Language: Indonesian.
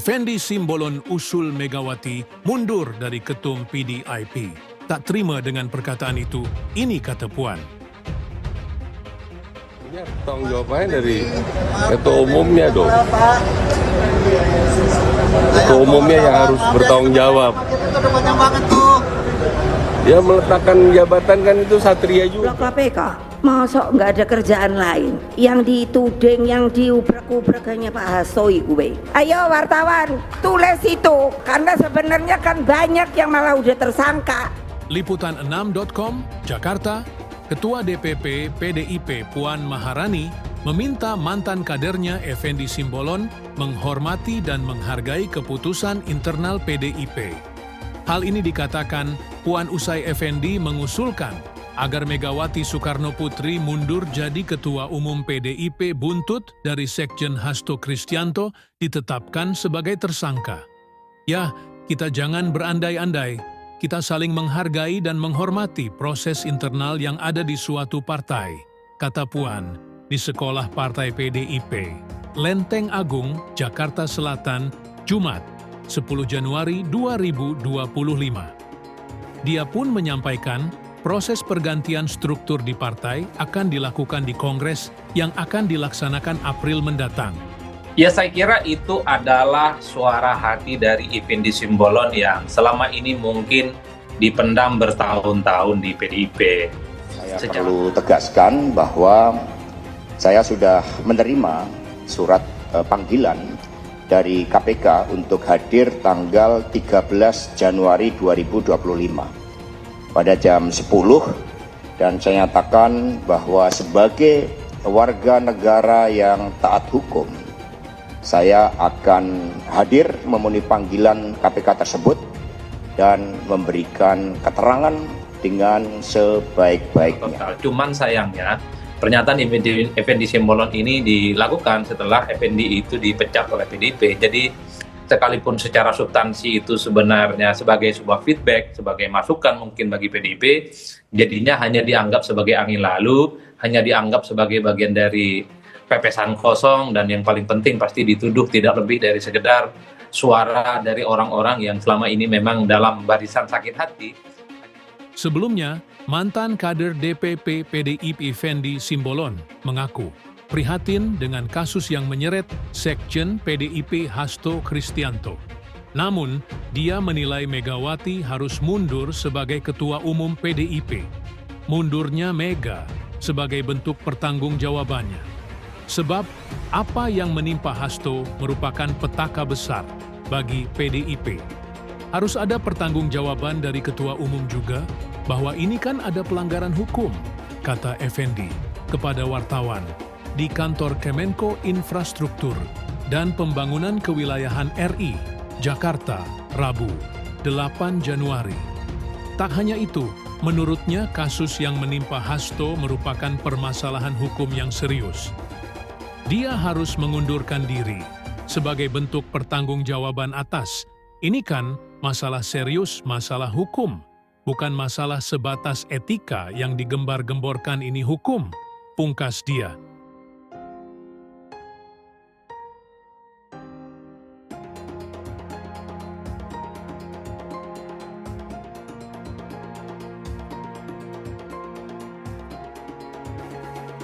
Effendi Simbolon usul Megawati mundur dari ketum PDIP. Tak terima dengan perkataan itu, ini kata Puan. Ini tanggung jawabnya dari ketua umumnya dong. Ketua umumnya yang harus bertanggung jawab. Dia meletakkan jabatan kan itu satria juga. KPK, masa nggak ada kerjaan lain? Yang dituding, yang diubrek-ubrek hanya Pak Hasto gue. Ayo wartawan, tulis itu. Karena sebenarnya kan banyak yang malah udah tersangka. Liputan6.com, Jakarta, Ketua DPP PDIP Puan Maharani meminta mantan kadernya Effendi Simbolon menghormati dan menghargai keputusan internal PDIP. Hal ini dikatakan Puan usai Effendi mengusulkan agar Megawati Soekarno Putri mundur jadi Ketua Umum PDIP buntut dari Sekjen Hasto Kristianto ditetapkan sebagai tersangka. Ya, kita jangan berandai-andai. Kita saling menghargai dan menghormati proses internal yang ada di suatu partai, kata Puan, di sekolah partai PDIP. Lenteng Agung, Jakarta Selatan, Jumat, 10 Januari 2025. Dia pun menyampaikan proses pergantian struktur di partai akan dilakukan di Kongres yang akan dilaksanakan April mendatang. Ya, saya kira itu adalah suara hati dari Effendi Simbolon yang selama ini mungkin dipendam bertahun-tahun di PDIP. Saya perlu tegaskan bahwa saya sudah menerima surat panggilan dari KPK untuk hadir tanggal 13 Januari 2025 pada jam 10, dan saya nyatakan bahwa sebagai warga negara yang taat hukum, saya akan hadir memenuhi panggilan KPK tersebut dan memberikan keterangan dengan sebaik-baiknya. Cuman sayangnya pernyataan Effendi Simbolon ini dilakukan setelah Effendi itu dipecat oleh PDIP. Jadi sekalipun secara substansi itu sebenarnya sebagai sebuah feedback, sebagai masukan mungkin bagi PDIP, jadinya hanya dianggap sebagai angin lalu, hanya dianggap sebagai bagian dari pepesan kosong, dan yang paling penting pasti dituduh tidak lebih dari sekedar suara dari orang-orang yang selama ini memang dalam barisan sakit hati. Sebelumnya, mantan kader DPP PDIP Effendi Simbolon mengaku prihatin dengan kasus yang menyeret Sekjen PDIP Hasto Kristianto. Namun, dia menilai Megawati harus mundur sebagai Ketua Umum PDIP. Mundurnya Mega sebagai bentuk pertanggungjawabannya. Sebab apa yang menimpa Hasto merupakan petaka besar bagi PDIP. Harus ada pertanggungjawaban dari Ketua Umum juga, bahwa ini kan ada pelanggaran hukum, kata Effendi kepada wartawan di kantor Kemenko Infrastruktur dan Pembangunan Kewilayahan RI, Jakarta, Rabu, 8 Januari. Tak hanya itu, menurutnya kasus yang menimpa Hasto merupakan permasalahan hukum yang serius. Dia harus mengundurkan diri sebagai bentuk pertanggungjawaban atas. Ini kan masalah serius, masalah hukum, bukan masalah sebatas etika yang digembar-gemborkan ini hukum, pungkas dia.